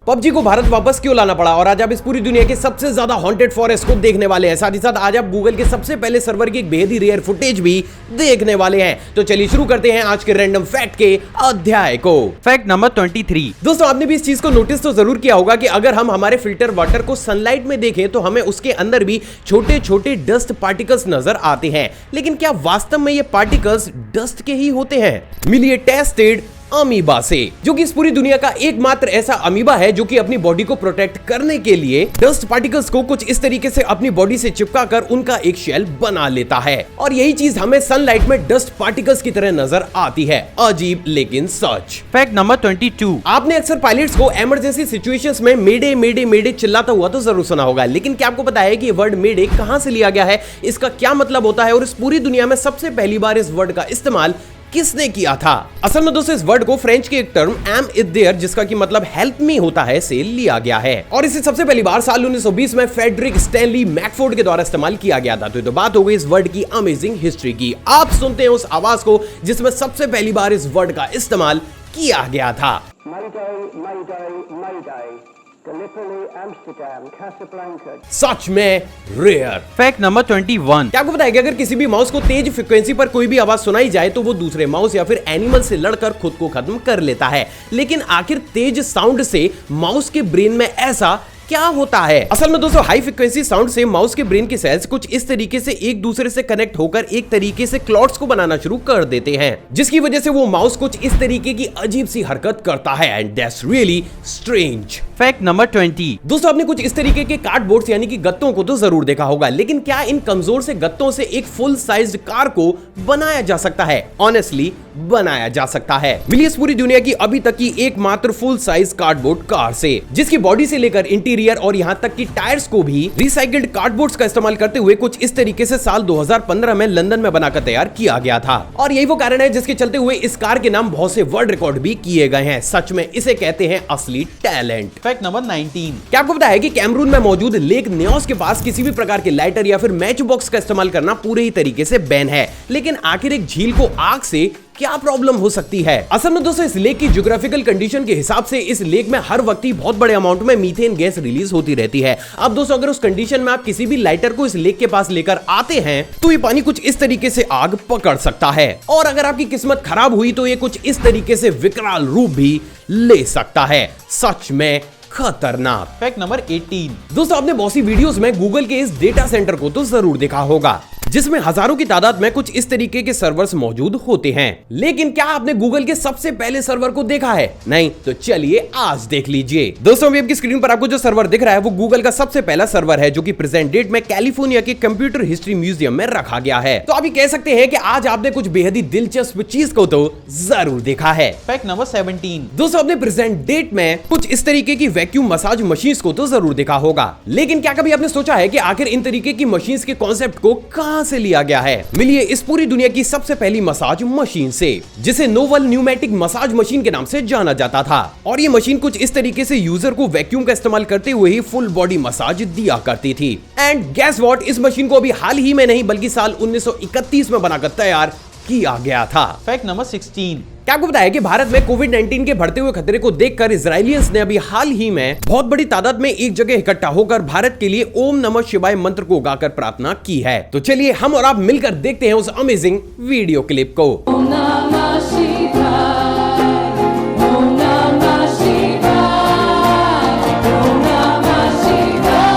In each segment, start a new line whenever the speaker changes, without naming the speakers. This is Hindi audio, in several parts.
पबजी को भारत वापस क्यों लाना पड़ा और आज आप इस पूरी दुनिया के सबसे ज्यादा हॉन्टेड फॉरेस्ट को देखने वाले हैं। साथ ही साथ आज आप गूगल के सबसे पहले सर्वर की एक बेहद ही रेयर फुटेज भी देखने वाले हैं। तो चलिए शुरू करते हैं आज के रैंडम फैक्ट के अध्याय को।
Fact number 23।
दोस्तों आपने भी इस चीज को नोटिस तो जरूर किया होगा कि अगर हम हमारे फिल्टर वाटर को सनलाइट में देखें तो हमें उसके अंदर भी छोटे छोटे डस्ट पार्टिकल्स नजर आते हैं। लेकिन क्या वास्तव में ये पार्टिकल्स डस्ट के ही होते हैं? मिलिए टेस्टेड अमीबा से, जो कि इस पूरी दुनिया का एकमात्र ऐसा अमीबा है जो कि अपनी बॉडी को प्रोटेक्ट करने के लिए डस्ट पार्टिकल्स को कुछ इस तरीके से अपनी बॉडी से चिपकाकर उनका एक शेल बना लेता है। और यही चीज हमें सनलाइट में डस्ट पार्टिकल्स की तरह नजर आती है। अजीब लेकिन सच।
Fact number 22।
आपने अक्सर पायलट्स को इमरजेंसी सिचुएशंस में मेडे मेडे मेडे चिल्लाता हुआ तो जरूर सुना होगा, लेकिन क्या आपको पता है कि ये वर्ड मेडे कहां से लिया गया है, इसका क्या मतलब होता है और इस पूरी दुनिया में सबसे पहली बार इस वर्ड का इस्तेमाल किसने किया था? असल में दोस्तों इस वर्ड को फ्रेंच के एक टर्म एम इज देयर, जिसका की मतलब हेल्प मी होता है, से लिया गया है। और इसे सबसे पहली बार साल 1920 में फ्रेडरिक स्टैनली मैकफोर्ड के द्वारा इस्तेमाल किया गया था। तो बात हो गई इस वर्ड की अमेजिंग हिस्ट्री की। आप सुनते हैं उस आवाज को जिसमें सबसे पहली बार इस वर्ड का इस्तेमाल किया गया था। सच में रेयर।
Fact number 21।
क्या आपको पता है कि अगर किसी भी माउस को तेज फ्रीक्वेंसी पर कोई भी आवाज सुनाई जाए तो वो दूसरे माउस या फिर एनिमल से लड़कर खुद को खत्म कर लेता है। लेकिन आखिर तेज साउंड से माउस के ब्रेन में ऐसा क्या होता है? असल में दोस्तों हाई फ्रीक्वेंसी साउंड से माउस के ब्रेन के सेल्स कुछ इस तरीके से एक दूसरे से कनेक्ट होकर एक तरीके से क्लॉट्स को बनाना शुरू कर देते हैं, जिसकी वजह से वो माउस कुछ इस तरीके की अजीब सी हरकत करता है। And that's really strange.
Fact number 20।
दोस्तों आपने कुछ इस तरीके के कार्डबोर्ड्स यानी कि गत्तों को तो जरूर देखा होगा, लेकिन क्या इन कमजोर से गत्तों से एक फुल साइज्ड कार को बनाया जा सकता है? ऑनेस्टली बनाया जा सकता है। मिली इस पूरी दुनिया की अभी तक की एकमात्र फुल साइज कार्डबोर्ड कार से, जिसकी बॉडी से लेकर इंटीरियर और यहां तक कि टायर्स को भी रिसाइकिल्ड कार्डबोर्ड्स का इस्तेमाल करते हुए कुछ इस तरीके से साल 2015 में लंदन में बनाकर तैयार किया गया था। और यही वो कारण है जिसके चलते हुए इस कार के नाम बहुत से वर्ल्ड रिकॉर्ड भी किए गए हैं। सच में इसे कहते हैं असली टैलेंट।
Fact number 19।
क्या आपको पता है कि कैमरून में मौजूद लेक न्योस के पास किसी भी प्रकार के लाइटर या फिर मैच बॉक्स का इस्तेमाल करना पूरे ही तरीके से बैन है? लेकिन आखिर एक झील को आग से क्या प्रॉब्लम हो सकती है? असल में दोस्तों इस लेक की ज्योग्राफिकल कंडीशन के हिसाब से इस लेक में हर वक्त ही बहुत बड़े अमाउंट में मीथेन गैस रिलीज होती रहती है। अब दोस्तों अगर उस कंडीशन में आप किसी भी लाइटर को इस लेक के पास लेकर आते हैं तो ये पानी कुछ इस तरीके से आग पकड़ सकता है, और अगर आपकी किस्मत खराब हुई तो ये कुछ इस तरीके से विकराल रूप भी ले सकता है। सच में खतरनाक।
Fact number 18।
दोस्तों आपने बहुत सी वीडियोस में गूगल के इस डेटा सेंटर को तो जरूर देखा होगा, जिसमें हजारों की तादाद में कुछ इस तरीके के सर्वर्स मौजूद होते हैं। लेकिन क्या आपने गूगल के सबसे पहले सर्वर को देखा है? नहीं? तो चलिए आज देख लीजिए। दोस्तों अभी आपकी स्क्रीन पर आपको जो सर्वर दिख रहा है वो गूगल का सबसे पहला सर्वर है, जो कि प्रेजेंट डेट में कैलिफोर्निया के कंप्यूटर हिस्ट्री म्यूजियम में रखा गया है। तो अभी कह सकते हैं कि आज आपने कुछ बेहद ही दिलचस्प चीज को तो जरूर देखा है।
Fact number 17।
दोस्तों आपने प्रेजेंट डेट में कुछ इस तरीके की वैक्यूम मसाज मशीन्स को तो जरूर देखा होगा, लेकिन क्या कभी आपने सोचा है कि आखिर इन तरीके की मशीन्स के कॉन्सेप्ट को कहां से लिया गया है? मिलिए इस पूरी दुनिया की सबसे पहली मसाज मशीन से, जिसे नोवल न्यूमेटिक मसाज मशीन के नाम से जाना जाता था। और ये मशीन कुछ इस तरीके से यूजर को वैक्यूम का इस्तेमाल करते हुए ही फुल बॉडी मसाज दिया करती थी। एंड गेस व्हाट, इस मशीन को अभी हाल ही में नहीं बल्कि साल 1931 में बनाकर तैयार किया गया था।
Fact number 16।
क्या आपको पता है कि भारत में कोविड-19 के बढ़ते हुए खतरे को देखकर इजरायलियंस ने अभी हाल ही में बहुत बड़ी तादाद में एक जगह इकट्ठा होकर भारत के लिए ओम नमः शिवाय मंत्र को गाकर प्रार्थना की है। तो चलिए हम और आप मिलकर देखते हैं उस अमेजिंग वीडियो क्लिप को।
ओम नमः शिवाय, ओम नमः शिवाय, ओम नमः शिवाय,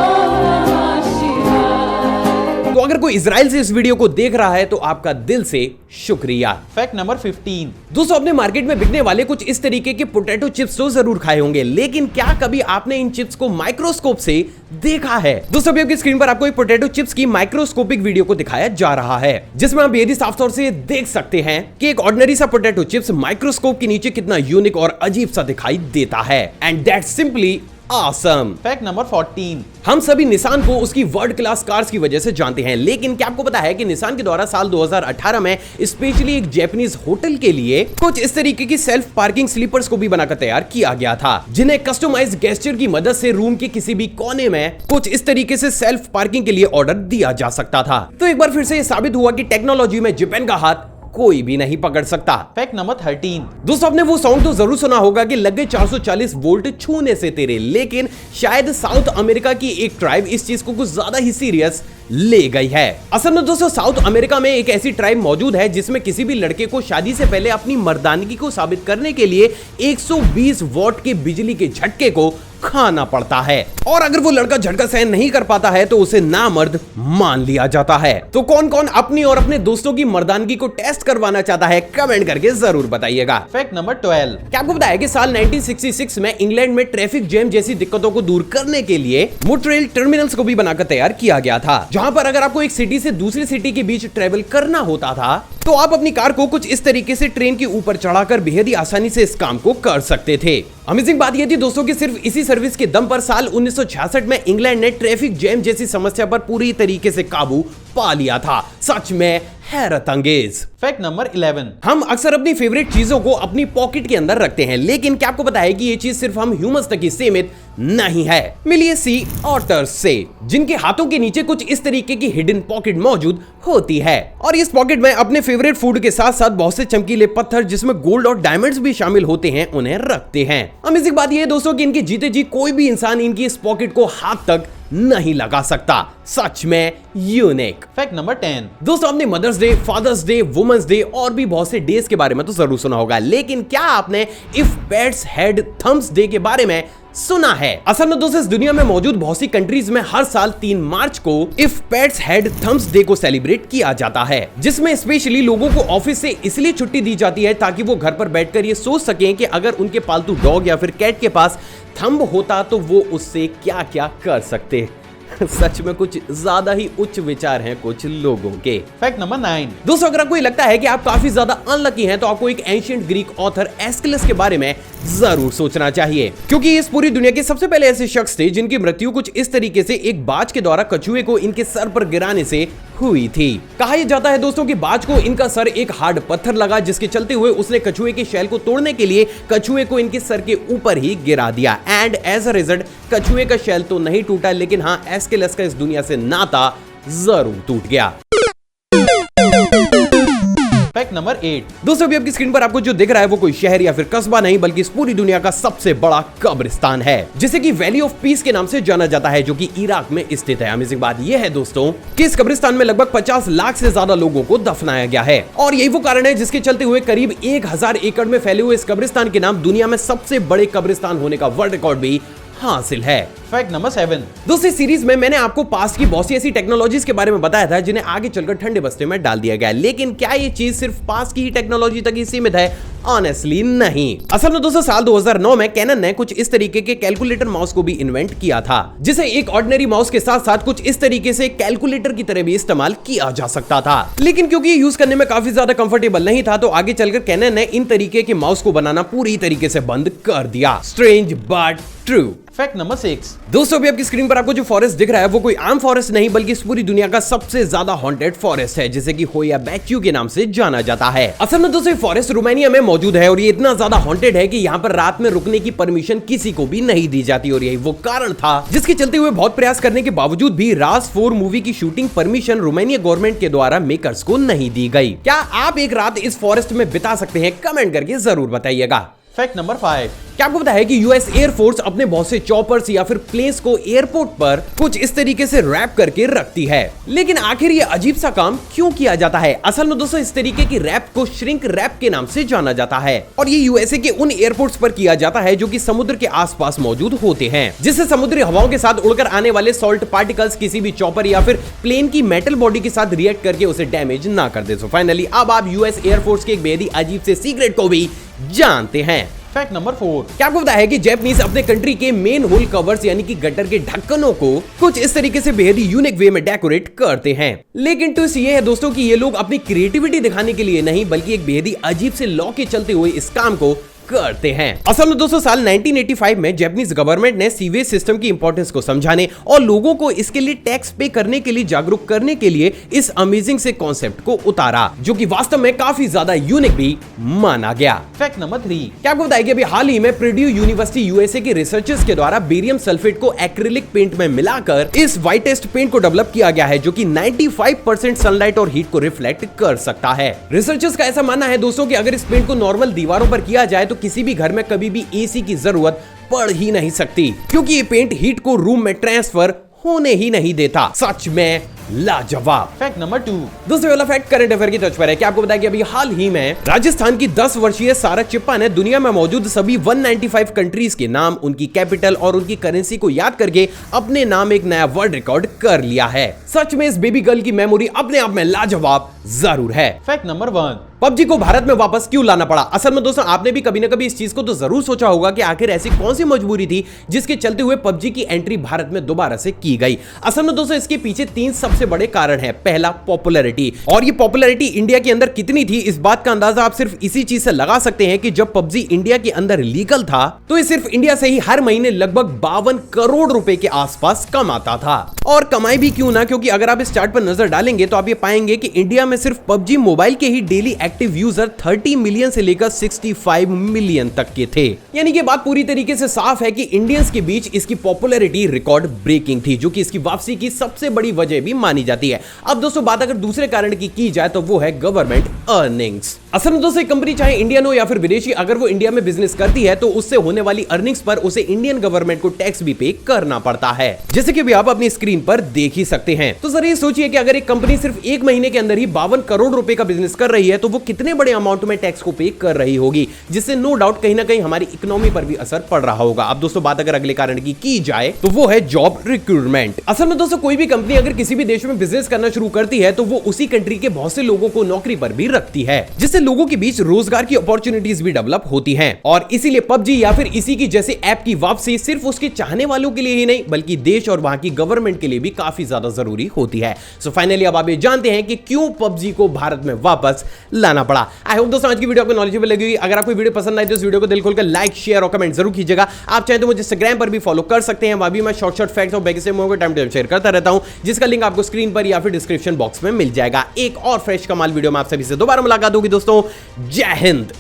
ओम नमः शिवाय।
तो अगर कोई इजराइल से इस वीडियो को देख रहा है तो आपका दिल से शुक्रिया।
Fact number 15।
दोस्तों अपने मार्केट में बिकने वाले कुछ इस तरीके के पोटैटो चिप्स तो जरूर खाए होंगे, लेकिन क्या कभी आपने इन चिप्स को माइक्रोस्कोप से देखा है? दोस्तों अभी आपकी स्क्रीन पर आपको एक पोटैटो चिप्स की माइक्रोस्कोपिक वीडियो को दिखाया जा रहा है, जिसमें आप बेहद साफ तौर से देख सकते हैं कि एक ऑर्डिनरी सा पोटैटो चिप्स माइक्रोस्कोप के नीचे कितना यूनिक और अजीब सा दिखाई देता है। And that's simply awesome।
Fact number 14।
हम सभी निसान को उसकी वर्ल्ड क्लास कार्स की वजह से जानते हैं, लेकिन क्या आपको पता है कि निसान के द्वारा साल 2018 में स्पेशली एक जापानीज होटल के लिए कुछ इस तरीके की सेल्फ पार्किंग स्लीपर्स को भी बनाकर तैयार किया गया था, जिन्हें कस्टमाइज्ड गेस्चर की मदद से रूम के किसी भी कोने में कुछ इस तरीके से सेल्फ पार्किंग के लिए ऑर्डर दिया जा सकता था। तो एक बार फिर से ये साबित हुआ कि टेक्नोलॉजी में जापान का हाथ कोई भी नहीं पकड़ सकता।
Fact number 13।
दोस्तों आपने वो सॉन्ग तो जरूर सुना होगा कि लग गए 440 वोल्ट छूने से तेरे, लेकिन शायद साउथ अमेरिका की एक ट्राइब इस चीज को कुछ ज्यादा ही सीरियस ले गई है। असल में दोस्तों साउथ अमेरिका में एक ऐसी ट्राइब मौजूद है जिसमें किसी भी लड़के को शादी से पहले अपनी मर्दानगी को साबित करने के लिए 120 वॉट के बिजली के झटके को खाना पड़ता है, और अगर वो लड़का झटका सहन नहीं कर पाता है तो उसे नामर्द मान लिया जाता है। तो कौन कौन अपनी और अपने दोस्तों की मर्दानगी को टेस्ट करवाना चाहता है, कमेंट करके जरूर बताइएगा।
Fact number 12।
क्या आपको पता है कि साल 1966 में इंग्लैंड में ट्रैफिक जैम जैसी दिक्कतों को दूर करने के लिए मोटरेल टर्मिनल्स को भी बनाकर तैयार किया गया था, जहां पर अगर आपको एक सिटी से दूसरी सिटी के बीच ट्रेवल करना होता था तो आप अपनी कार को कुछ इस तरीके से ट्रेन के ऊपर चढ़ाकर बेहद ही आसानी से इस काम को कर सकते थे। अमेजिंग बात यह थी दोस्तों कि सिर्फ इसी सर्विस के दम पर साल 1966 में इंग्लैंड ने ट्रैफिक जैम जैसी समस्या पर पूरी तरीके से काबू पा लिया था। सच में हैरत अंगेज।
Fact number 11।
हम अक्सर अपनी फेवरेट चीजों को अपनी पॉकेट के अंदर रखते हैं, लेकिन क्या आपको पता है कि ये चीज सिर्फ हम ह्यूमंस तक ही सीमित नहीं है। मिलिए सी ऑटर्स से, जिनके हाथों के नीचे कुछ इस तरीके की हिडन पॉकेट मौजूद होती है, और इस पॉकेट में अपने फेवरेट फूड के साथ साथ बहुत से चमकीले पत्थर जिसमें गोल्ड और डायमंड्स भी शामिल होते हैं उन्हें रखते हैं। अमेजिंग बात यह है दोस्तों कि इनके जीते जी कोई भी इंसान इनकी इस पॉकेट को हाथ तक नहीं लगा सकता। सच में यूनिक।
Fact number 10।
दोस्तों आपने mother's day, father's day, women's day और भी बहुत से डेज के बारे में तो जरूर सुना होगा, लेकिन क्या आपने if pets had thumbs day के बारे में सुना है? असल में दोस्तों इस दुनिया में मौजूद बहुत सी कंट्रीज में हर साल 3 मार्च को if pets had thumbs day को सेलिब्रेट किया जाता है, जिसमें स्पेशली लोगों को ऑफिस से इसलिए छुट्टी दी जाती है ताकि वो घर पर बैठकर ये सोच सकें कि अगर उनके पालतू डॉग या फिर कैट के पास थंब होता तो वो उससे क्या क्या कर सकते। सच में कुछ ज्यादा ही उच्च विचार हैं कुछ लोगों के।
Fact number 9।
दोस्तों अगर आपको लगता है कि आप काफी ज्यादा अनलकी हैं तो आपको एक एंशिएंट ग्रीक ऑथर एस्किलस के बारे में जरूर सोचना चाहिए, क्योंकि इस पूरी दुनिया के सबसे पहले ऐसे शख्स थे जिनकी मृत्यु कुछ इस तरीके से एक बाज के द्वारा कछुए को इनके सर पर गिराने से हुई थी। कहा यह जाता है दोस्तों कि बाज को इनका सर एक हार्ड पत्थर लगा, जिसके चलते हुए उसने कछुए के शैल को तोड़ने के लिए कछुए को इनके सर के ऊपर ही गिरा दिया, एंड एज अ रिजल्ट कछुए का शैल तो नहीं टूटा, लेकिन हाँ एस्किलस का इस दुनिया से नाता जरूर टूट गया।
Fact number 8।
दोस्तों अभी आपकी स्क्रीन पर आपको जो दिख रहा है वो कोई शहर या फिर कस्बा नहीं, बल्कि इस पूरी दुनिया का सबसे बड़ा कब्रिस्तान है, जिसे कि वैली ऑफ पीस के नाम से जाना जाता है, जो कि इराक में स्थित है। अमेजिंग बात यह है दोस्तों कि इस कब्रिस्तान में लगभग 50 लाख से ज्यादा लोगों को दफनाया गया है, और यही वो कारण है जिसके चलते हुए करीब 1000 एकड़ में फैले हुए इस कब्रिस्तान के नाम दुनिया में सबसे बड़े कब्रिस्तान होने का वर्ल्ड रिकॉर्ड भी हासिल है।
Fact number 7।
दोस्तों इस सीरीज में मैंने आपको पास्ट की बहुत सी ऐसी टेक्नोलॉजीज के बारे में बताया था जिन्हें आगे चलकर ठंडे बस्ते में डाल दिया गया, लेकिन क्या ये चीज सिर्फ पास्ट की ही टेक्नोलॉजी तक ही सीमित है? ऑनेस्टली नहीं। असल में दोस्तों साल 2009 में कैनन ने कुछ इस तरीके के कैलकुलेटर माउस को भी इन्वेंट किया था, जिसे एक ऑर्डिनरी माउस के साथ साथ कुछ इस तरीके से कैलकुलेटर की तरह भी इस्तेमाल किया जा सकता था, लेकिन क्योंकि ये यूज करने में काफी ज्यादा कंफर्टेबल नहीं था तो आगे चलकर कैनन ने इन तरीके के माउस को बनाना पूरी तरीके से बंद कर दिया। Strange but true.
Fact number 6।
दोस्तों अभी आपकी स्क्रीन पर आपको जो फॉरेस्ट दिख रहा है वो कोई आम फॉरेस्ट नहीं, बल्कि इस पूरी दुनिया का सबसे ज्यादा हॉन्टेड फॉरेस्ट है, जिसे कि होया बैच्यू के नाम से जाना जाता है। असल में दोस्तों फॉरेस्ट रोमानिया में मौजूद है, और ये इतना ज्यादा हॉन्टेड है कि यहाँ पर रात में रुकने की परमिशन किसी को भी नहीं दी जाती, और यही वो कारण था जिसके चलते हुए बहुत प्रयास करने के बावजूद भी राज 4 मूवी की शूटिंग परमिशन रोमानिया गवर्नमेंट के द्वारा मेकर्स को नहीं दी गई। क्या आप एक रात इस फॉरेस्ट में बिता सकते हैं? कमेंट करके जरूर बताइएगा।
Fact number 5।
क्या आपको पता है कि यूएस एयरफोर्स अपने बहुत से चॉपर्स या फिर प्लेन्स को एयरपोर्ट पर कुछ इस तरीके से रैप करके रखती है, लेकिन आखिर ये अजीब सा काम क्यों किया जाता है? असल में दोस्तों इस तरीके की रैप को श्रिंक रैप के नाम से जाना जाता है, और ये यूएसए के उन एयरपोर्ट्स पर किया जाता है जो कि समुद्र के आसपास मौजूद होते हैं, जिससे समुद्री हवाओं के साथ उड़कर आने वाले सॉल्ट पार्टिकल्स किसी भी चॉपर या फिर प्लेन की मेटल बॉडी के साथ रिएक्ट करके उसे डैमेज ना कर दे। सो फाइनली अब आप यूएस एयरफोर्स के एक बेहद ही अजीब से सीक्रेट को भी जानते हैं।
Fact number 4।
क्या आपको पता है कि जैपनीज अपने कंट्री के मेन होल कवर्स यानी कि गटर के ढक्कनों को कुछ इस तरीके से बेहद ही यूनिक वे में डेकोरेट करते हैं, लेकिन ट्विस्ट ये है दोस्तों कि ये लोग अपनी क्रिएटिविटी दिखाने के लिए नहीं, बल्कि एक बेहद ही अजीब से लॉ के चलते हुए इस काम को करते हैं। असल में दोस्तों साल 1985 में जापानीज गवर्नमेंट ने सीवेज सिस्टम की इंपॉर्टेंस को समझाने और लोगों को इसके लिए टैक्स पे करने के लिए जागरूक करने के लिए इस अमेजिंग से कॉन्सेप्ट को उतारा, जो कि वास्तव में काफी ज्यादा यूनिक भी माना गया।
Fact number 3।
क्या आपको बताया कि अभी हाल ही में प्र्ड्यू यूनिवर्सिटी यूएसए के रिसर्चर्स के द्वारा बेरियम सल्फेट को एक्रिलिक पेंट में मिलाकर इस व्हाइटेस्ट पेंट को डेवलप किया गया है, जो कि 95% सनलाइट और हीट को रिफ्लेक्ट कर सकता है। रिसर्चर्स का ऐसा मानना है दोस्तों कि अगर इस पेंट को नॉर्मल दीवारों पर किया जाए तो किसी भी घर में कभी भी एसी की जरूरत पड़ ही नहीं सकती, क्योंकि ये पेंट हीट को रूम में ट्रांसफर होने ही नहीं देता। सच में लाजवाब।
Fact number 2।
दूसरे वाला फैक्ट करंट अफेयर की टच पर है। क्या आपको बताया कि अभी हाल ही में राजस्थान की 10 वर्षीय सारा चिप्पा ने दुनिया में मौजूद सभी 195 कंट्रीज के नाम, उनकी कैपिटल और उनकी करेंसी को याद करके अपने नाम एक नया वर्ल्ड रिकॉर्ड कर लिया है। सच में इस बेबी गर्ल की मेमोरी अपने आप में लाजवाब जरूर है।
Fact number 1।
पबजी को भारत में वापस क्यों लाना पड़ा? असल में दोस्तों आपने भी कभी ना कभी इस चीज को तो जरूर सोचा होगा कि आखिर ऐसी कौन सी मजबूरी थी जिसके चलते हुए पबजी की एंट्री भारत में दोबारा से की गई। असल में दोस्तों इसके पीछे 3 सबसे बड़े कारण हैं। पहला, पॉपुलैरिटी, और ये पॉपुलैरिटी इंडिया के अंदर कितनी थी इस बात का अंदाजा आप सिर्फ इसी चीज से लगा सकते हैं कि जब पबजी इंडिया के अंदर लीगल था तो ये सिर्फ इंडिया से ही हर महीने लगभग 52 करोड़ रुपए के आसपास कमाता था। और कमाई भी क्यों ना, क्योंकि अगर आप इस चार्ट पर नजर डालेंगे तो आप ये पाएंगे कि इंडिया में सिर्फ पबजी मोबाइल के ही डेली एक्टिव यूजर 30 मिलियन से लेकर 65 मिलियन तक के थे। यानी कि बात पूरी तरीके से साफ है कि इंडियंस के बीच इसकी पॉपुलैरिटी रिकॉर्ड ब्रेकिंग थी, जो कि इसकी वापसी की सबसे बड़ी वजह भी मानी जाती है। अब दोस्तों बात अगर दूसरे कारण की जाए तो वो है गवर्नमेंट अर्निंग्स। असल में दोस्तों एक कंपनी चाहे इंडियन हो या फिर विदेशी, अगर वो इंडिया में बिजनेस करती है तो उससे होने वाली अर्निंग्स पर उसे इंडियन गवर्नमेंट को टैक्स भी पे करना पड़ता है, जैसे कि अभी आप अपनी स्क्रीन पर देख ही सकते हैं। तो जरा ये सोचिए कि अगर एक कंपनी सिर्फ एक महीने के अंदर ही 52 करोड़ रुपए का बिजनेस कर रही है तो वो कितने बड़े अमाउंट में टैक्स को पे कर रही होगी, जिससे नो डाउट कहीं ना कहीं हमारी इकोनॉमी पर भी असर पड़ रहा होगा। अब दोस्तों बात अगर अगले कारण की जाए तो वो है जॉब रिक्रूटमेंट। असल में दोस्तों कोई भी कंपनी अगर किसी भी देश में बिजनेस करना शुरू करती है तो वो उसी कंट्री के बहुत से लोगों को नौकरी पर भी रखती है, जिससे लोगों के बीच रोजगार की अपॉर्चुनिटीज भी डेवलप होती हैं। और इसीलिए पबजी या फिर इसी की जैसे ऐप की वापसी सिर्फ उसके चाहने वालों के लिए ही नहीं बल्कि देश और वहां की गवर्नमेंट के लिए भी काफी ज्यादा जरूरी होती है। सो फाइनली अब आप ये जानते हैं कि क्यों पबजी को भारत में वापस लाना पड़ा। आई होप दोस्तों आज की वीडियो आपको नॉलेजेबल लगी होगी। अगर आपको वीडियो पसंद आई तो इस वीडियो को दिल खोलकर लाइक, शेयर और कमेंट जरूर कीजिएगा। आप चाहे तो मुझे इंस्टाग्राम पर भी फॉलो कर सकते हैं, वहां भी मैं शॉर्ट फैक्ट्स और बैक से मूवी को टाइम टू टाइम शेयर करता रहता हूं, जिसका लिंक आपको स्क्रीन पर या फिर डिस्क्रिप्शन बॉक्स में मिल जाएगा। एक और फ्रेश कमाल वीडियो में आप सभी से दोबारा मुलाकात होगी दोस्तों। जय हिंद।